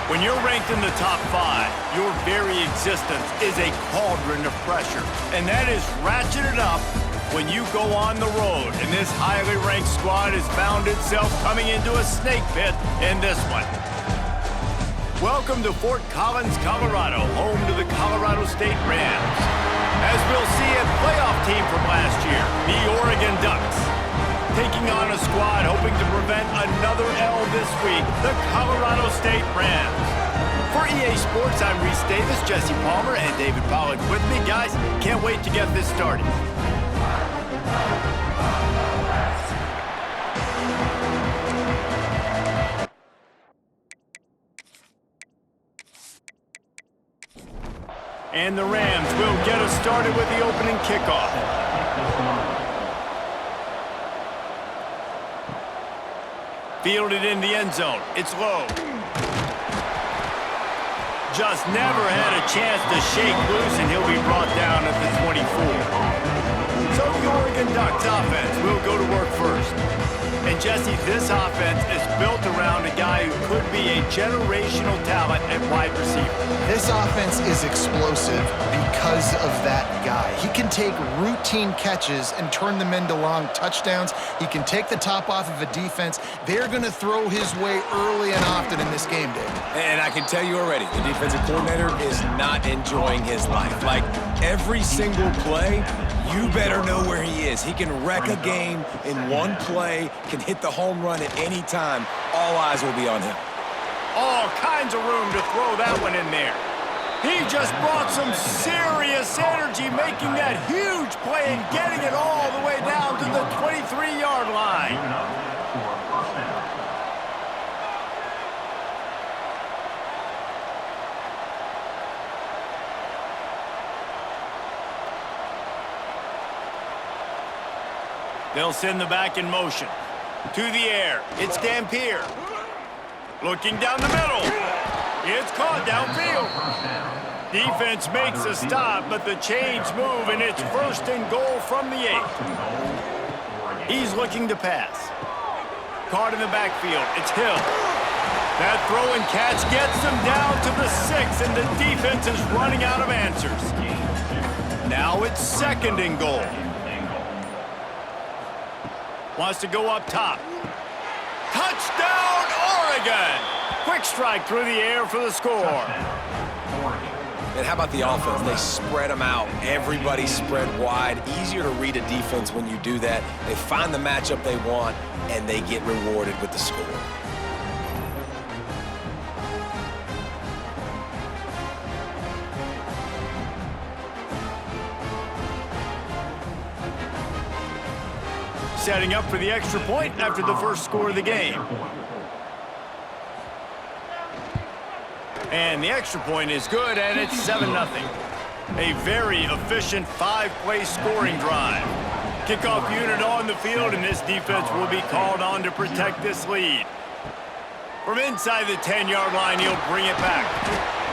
When you're ranked in the top 5, your very existence is a cauldron of pressure. And that is ratcheted up when you go on the road. And this highly ranked squad has found itself coming into a snake pit in this one. Welcome to Fort Collins, Colorado, home to the Colorado State Rams. As we'll see, a playoff team from last year, the Oregon Ducks, taking on a squad hoping to prevent another L this week, the Colorado State Rams. For EA Sports, I'm Reese Davis, Jesse Palmer, and David Pollack with me. Guys, can't wait to get this started. And the Rams will get us started with the opening kickoff. Fielded in the end zone. It's low. Just never had a chance to shake loose, and he'll be brought down at the 24. So the Oregon Ducks offense will go to work first. And Jesse, this offense is built around a guy who could be a generational talent at wide receiver. This offense is explosive because of that guy. He can take routine catches and turn them into long touchdowns. He can take the top off of a defense. They're going to throw his way early and often in this game, Dave. And I can tell you already, the defensive coordinator is not enjoying his life. Like, every single play, you better know where he is. He can wreck a game in one play, can hit the home run at any time. All eyes will be on him. All kinds of room to throw that one in there. He just brought some serious energy, making that huge play and getting it all the way down to the 23-yard line. They'll send the back in motion. To the air. It's Dampier. Looking down the middle. It's caught downfield. Defense makes a stop, but the chains move, and it's first and goal from the 8. He's looking to pass. Caught in the backfield. It's Hill. That throw and catch gets him down to the 6, and the defense is running out of answers. Now it's second and goal. Wants to go up top. Touchdown, Oregon! Quick strike through the air for the score. And how about the offense? They spread them out. Everybody spread wide. Easier to read a defense when you do that. They find the matchup they want, and they get rewarded with the score. Setting up for the extra point after the first score of the game. And the extra point is good, and it's 7-0. A very efficient 5-play scoring drive. Kickoff unit on the field, and this defense will be called on to protect this lead. From inside the 10-yard line, he'll bring it back.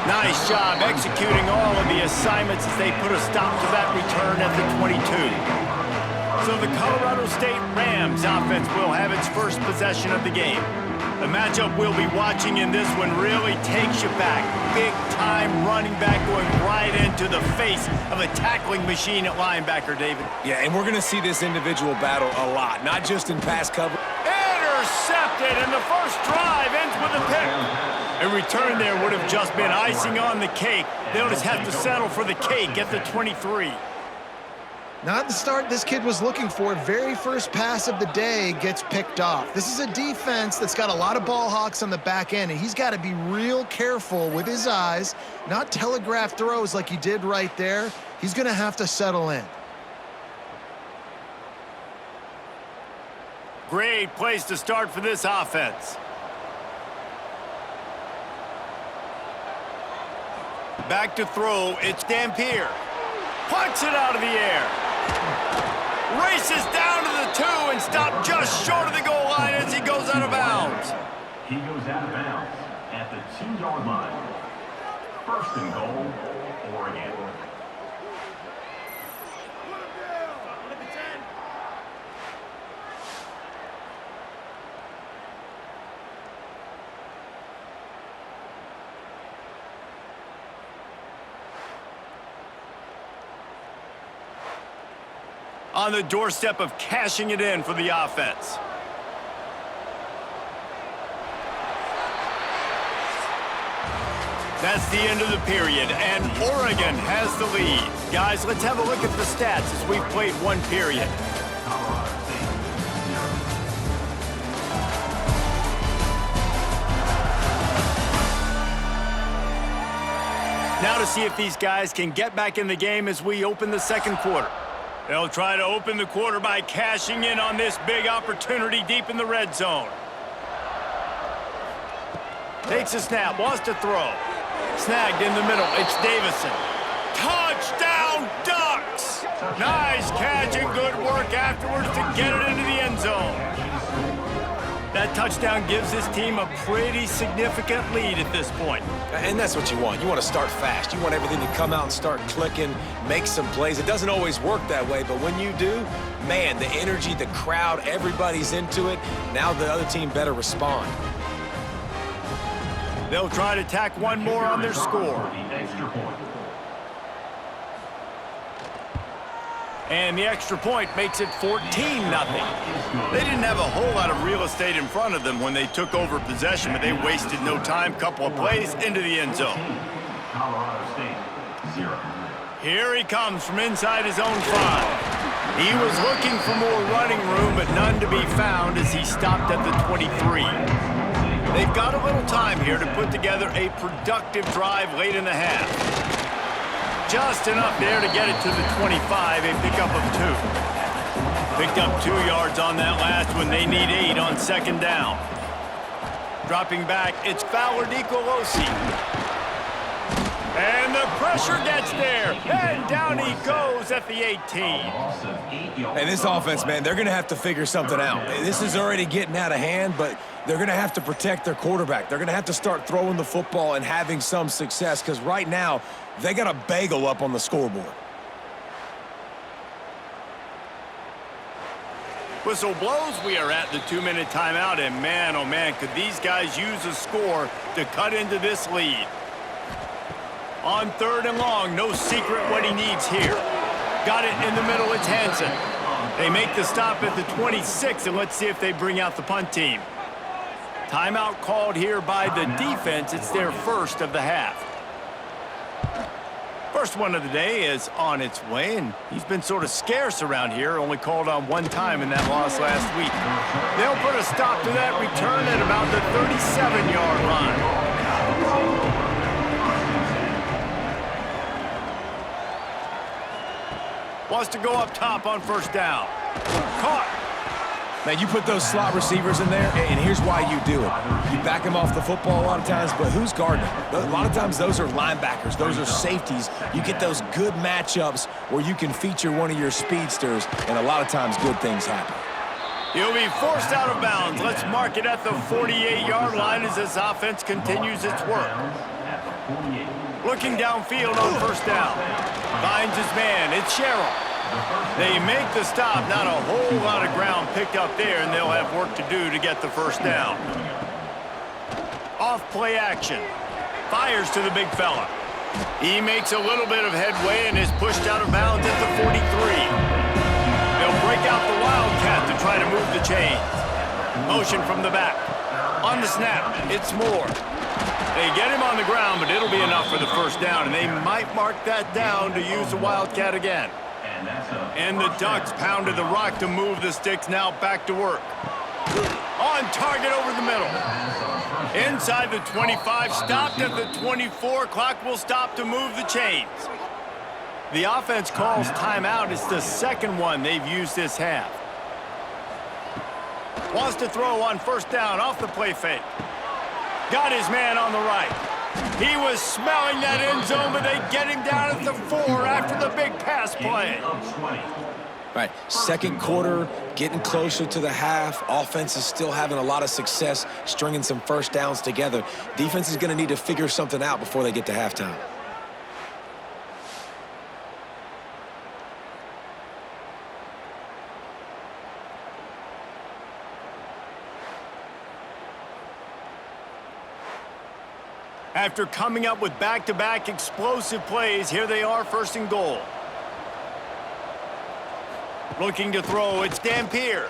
Nice job executing all of the assignments as they put a stop to that return at the 22. So the Colorado State Rams offense will have its first possession of the game. The matchup we'll be watching in this one really takes you back. Big-time running back going right into the face of a tackling machine at linebacker, David. Yeah, and we're going to see this individual battle a lot, not just in pass cover. Intercepted, and the first drive ends with a pick. A return there would have just been icing on the cake. They'll just have to settle for the cake at the 23. Not the start this kid was looking for. Very first pass of the day gets picked off. This is a defense that's got a lot of ball hawks on the back end, and he's got to be real careful with his eyes, not telegraph throws like he did right there. He's going to have to settle in. Great place to start for this offense. Back to throw, it's Dampier. Punts it out of the air. Races down to the 2 and stopped just short of the goal line as he goes out of bounds. He goes out of bounds at the 2-yard line. First and goal, Oregon. on the doorstep of cashing it in for the offense. That's the end of the period, and Oregon has the lead. Guys, let's have a look at the stats as we've played one period. Now to see if these guys can get back in the game as we open the second quarter. They'll try to open the quarter by cashing in on this big opportunity deep in the red zone. Takes a snap, wants to throw. Snagged in the middle, it's Davison. Touchdown, Ducks! Nice catch and good work afterwards to get it into the end zone. That touchdown gives this team a pretty significant lead at this point. And that's what you want. You want to start fast. You want everything to come out and start clicking, make some plays. It doesn't always work that way, but when you do, man, the energy, the crowd, everybody's into it. Now the other team better respond. They'll try to tack one more on their score. And the extra point makes it 14-0. They didn't have a whole lot of real estate in front of them when they took over possession, but they wasted no time. Couple of plays into the end zone. Here he comes from inside his own 5. He was looking for more running room, but none to be found as he stopped at the 23. They've got a little time here to put together a productive drive late in the half. Just enough there to get it to the 25, a pickup of 2. Picked up 2 yards on that last one. They need 8 on second down. Dropping back, it's Fowler DiColosi. And the pressure gets there, and down he goes at the 18. And this offense, man, they're going to have to figure something out. This is already getting out of hand, but they're going to have to protect their quarterback. They're going to have to start throwing the football and having some success, because right now, they got a bagel up on the scoreboard. Whistle blows, we are at the 2-minute timeout, and man, oh man, could these guys use a score to cut into this lead. On 3rd and long, no secret what he needs here. Got it in the middle, it's Hansen. They make the stop at the 26, and let's see if they bring out the punt team. Timeout called here by the defense. It's their first of the half. First one of the day is on its way, and he's been sort of scarce around here, only called on 1 time in that loss last week. They'll put a stop to that return at about the 37-yard line. Wants to go up top on first down. Caught. Man, you put those slot receivers in there, and here's why you do it. You back them off the football a lot of times, but who's guarding them? A lot of times those are linebackers. Those are safeties. You get those good matchups where you can feature one of your speedsters, and a lot of times good things happen. He'll be forced out of bounds. Let's mark it at the 48-yard line as this offense continues its work. Looking downfield on first down. Finds his man. It's Sherrill. They make the stop. Not a whole lot of ground picked up there, and they'll have work to do to get the first down. Off play action. Fires to the big fella. He makes a little bit of headway and is pushed out of bounds at the 43. They'll break out the Wildcat to try to move the chains. Motion from the back. On the snap, it's Moore. They get him on the ground, but it'll be enough for the first down, and they might mark that down to use the Wildcat again. And the Ducks pounded the rock to move the sticks, now back to work. On target over the middle. Inside the 25, stopped at the 24. Clock will stop to move the chains. The offense calls timeout. It's the second one they've used this half. Wants to throw on first down off the play fake. Got his man on the right. He was smelling that end zone, but they get him down at the 4 after the big pass play. Right, second quarter, getting closer to the half. Offense is still having a lot of success stringing some first downs together. Defense is going to need to figure something out before they get to halftime. After coming up with back-to-back explosive plays, here they are, first and goal. Looking to throw, it's Dampier.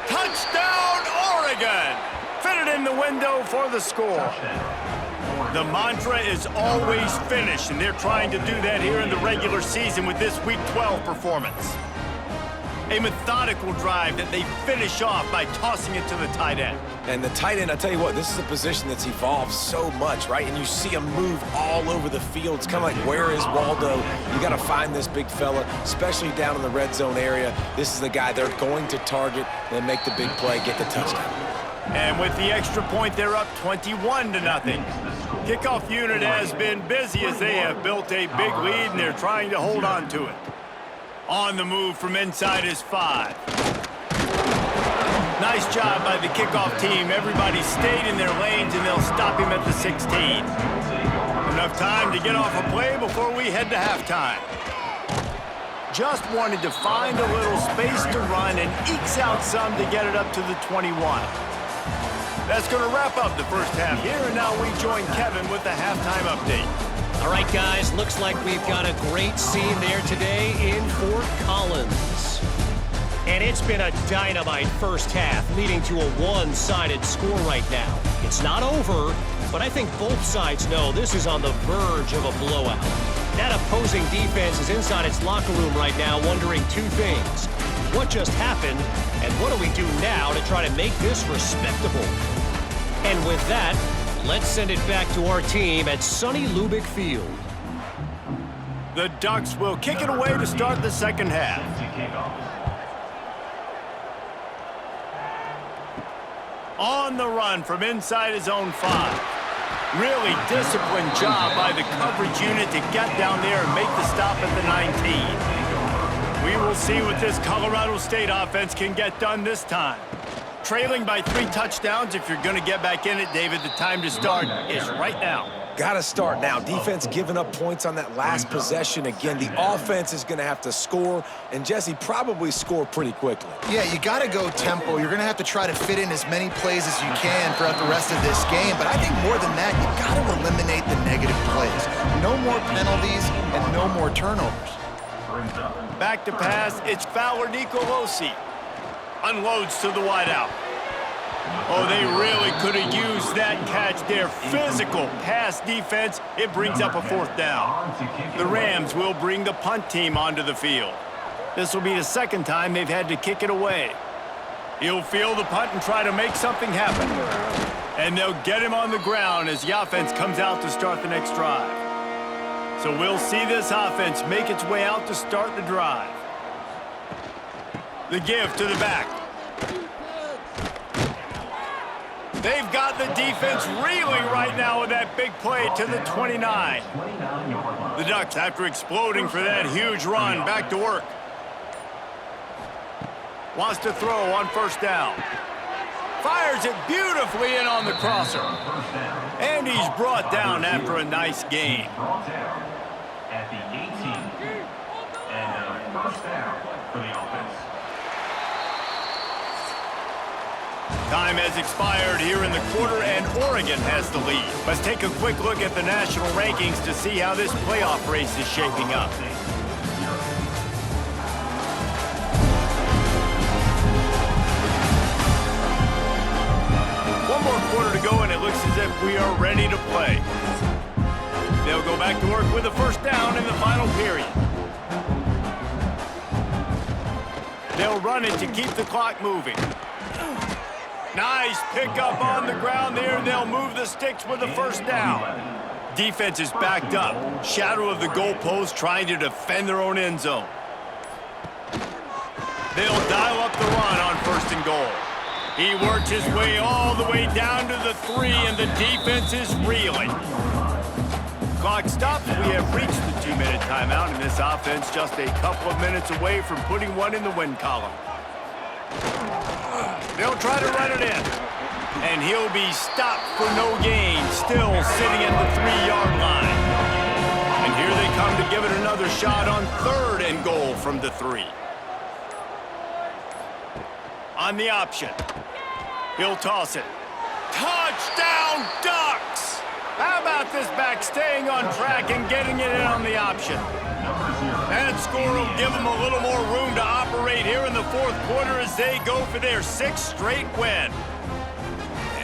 Touchdown, Oregon! Fitted in the window for the score. The mantra is always finish, and they're trying to do that here in the regular season with this Week 12 performance. A methodical drive that they finish off by tossing it to the tight end. And the tight end, I tell you what, this is a position that's evolved so much, right? And you see him move all over the field. It's kind of like, where is Waldo? You got to find this big fella, especially down in the red zone area. This is the guy they're going to target and make the big play, get the touchdown. And with the extra point, they're up 21-0. Kickoff unit has been busy as they have built a big lead, and they're trying to hold on to it. On the move from inside is 5. Nice job by the kickoff team. Everybody stayed in their lanes, and they'll stop him at the 16. Enough time to get off a play before we head to halftime. Just wanted to find a little space to run and ekes out some to get it up to the 21. That's going to wrap up the first half here, and now we join Kevin with the halftime update. All right, guys, looks like we've got a great scene there today in Fort Collins. And it's been a dynamite first half, leading to a one-sided score right now. It's not over, but I think both sides know this is on the verge of a blowout. That opposing defense is inside its locker room right now wondering two things. What just happened, and what do we do now to try to make this respectable? And with that, let's send it back to our team at sunny Lubick Field. The Ducks will kick it away to start the second half. On the run from inside his own 5. Really disciplined job by the coverage unit to get down there and make the stop at the 19. We will see what this Colorado State offense can get done this time. Trailing by 3 touchdowns. If you're going to get back in it, David, the time to start is right now. Got to start now. Defense giving up points on that last possession. Again, the offense is going to have to score, and Jesse probably score pretty quickly. Yeah, you got to go tempo. You're going to have to try to fit in as many plays as you can throughout the rest of this game. But I think more than that, you got to eliminate the negative plays. No more penalties and no more turnovers. Back to pass, it's Fowler Nicolosi. Unloads to the wideout. Oh, they really could have used that catch there. Physical pass defense. It brings up a 4th down. The Rams will bring the punt team onto the field. This will be the second time they've had to kick it away. He'll field the punt and try to make something happen. And they'll get him on the ground as the offense comes out to start the next drive. So we'll see this offense make its way out to start the drive. The give to the back. They've got the defense reeling right now with that big play to the 29. The Ducks, after exploding for that huge run, back to work. Wants to throw on 1st down. Fires it beautifully in on the crosser. And he's brought down after a nice gain. At the 18. And a 1st down for the offense. Time has expired here in the quarter, and Oregon has the lead. Let's take a quick look at the national rankings to see how this playoff race is shaping up. One more quarter to go, and it looks as if we are ready to play. They'll go back to work with a 1st down in the final period. They'll run it to keep the clock moving. Nice pickup on the ground there. They'll move the sticks with the 1st down. Defense is backed up. Shadow of the goalpost trying to defend their own end zone. They'll dial up the run on 1st and goal. He worked his way all the way down to the 3, and the defense is reeling. Clock stops. We have reached the 2-minute timeout, and this offense just a couple of minutes away from putting one in the win column. They'll try to run it in. And he'll be stopped for no gain, still sitting at the 3-yard line. And here they come to give it another shot on 3rd and goal from the 3. On the option. He'll toss it. Touchdown, Ducks! How about get this back, staying on track and getting it in on the option. That score will give them a little more room to operate here in the fourth quarter as they go for their 6th straight win.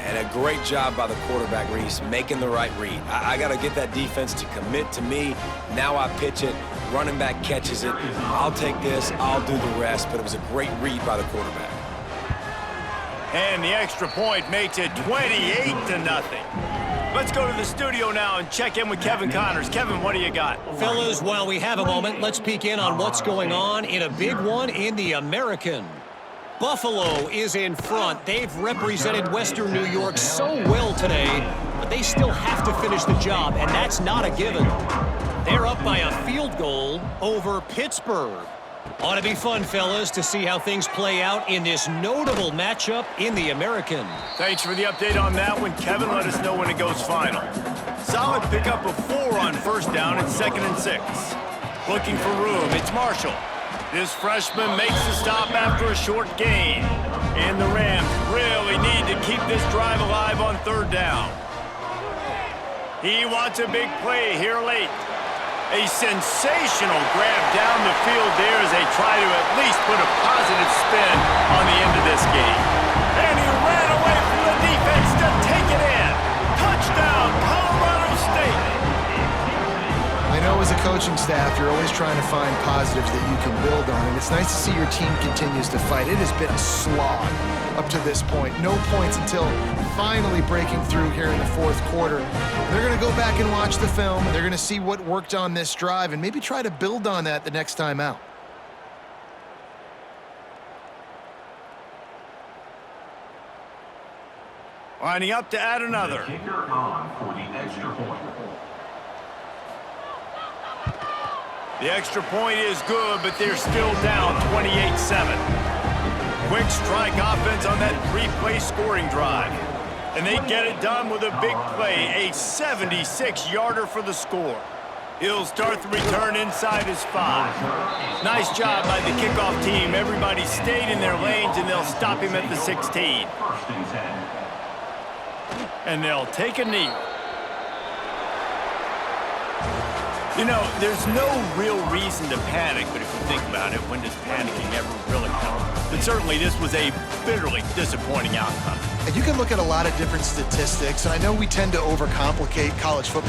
And a great job by the quarterback, Reese, making the right read. I got to get that defense to commit to me. Now I pitch it. Running back catches it. I'll take this. I'll do the rest. But it was a great read by the quarterback. And the extra point makes it 28-0. Let's go to the studio now and check in with Kevin Connors. Kevin, what do you got? Fellas, while we have a moment, let's peek in on what's going on in a big one in the American. Buffalo is in front. They've represented Western New York so well today, but they still have to finish the job, and that's not a given. They're up by a field goal over Pittsburgh. Ought to be fun, fellas, to see how things play out in this notable matchup in the American. Thanks for the update on that one, Kevin. Let us know when it goes final. Solid pickup of 4 on first down and 2nd and 6. Looking for room, it's Marshall. This freshman makes the stop after a short gain. And the Rams really need to keep this drive alive on 3rd down. He wants a big play here late. A sensational grab down the field there as they try to at least put a positive spin on the end of this game. And he ran away from the defense to take it in. Touchdown, Colorado State. I know as a coaching staff, you're always trying to find positives that you can build on, and it's nice to see your team continues to fight. It has been a slog up to this point. No points until finally breaking through here in the fourth quarter. They're going to go back and watch the film, and they're going to see what worked on this drive and maybe try to build on that the next time out. Lining up to add another. The kicker on for the extra point. The extra point is good, but they're still down 28-7. Quick strike offense on that 3-play scoring drive. And they get it done with a big play, a 76-yarder for the score. He'll start the return inside his 5. Nice job by the kickoff team. Everybody stayed in their lanes, and they'll stop him at the 16. 1st and 10. And they'll take a knee. You know, there's no real reason to panic, but if you think about it, when does panicking ever really help? But certainly this was a bitterly disappointing outcome. And you can look at a lot of different statistics, and I know we tend to overcomplicate college football.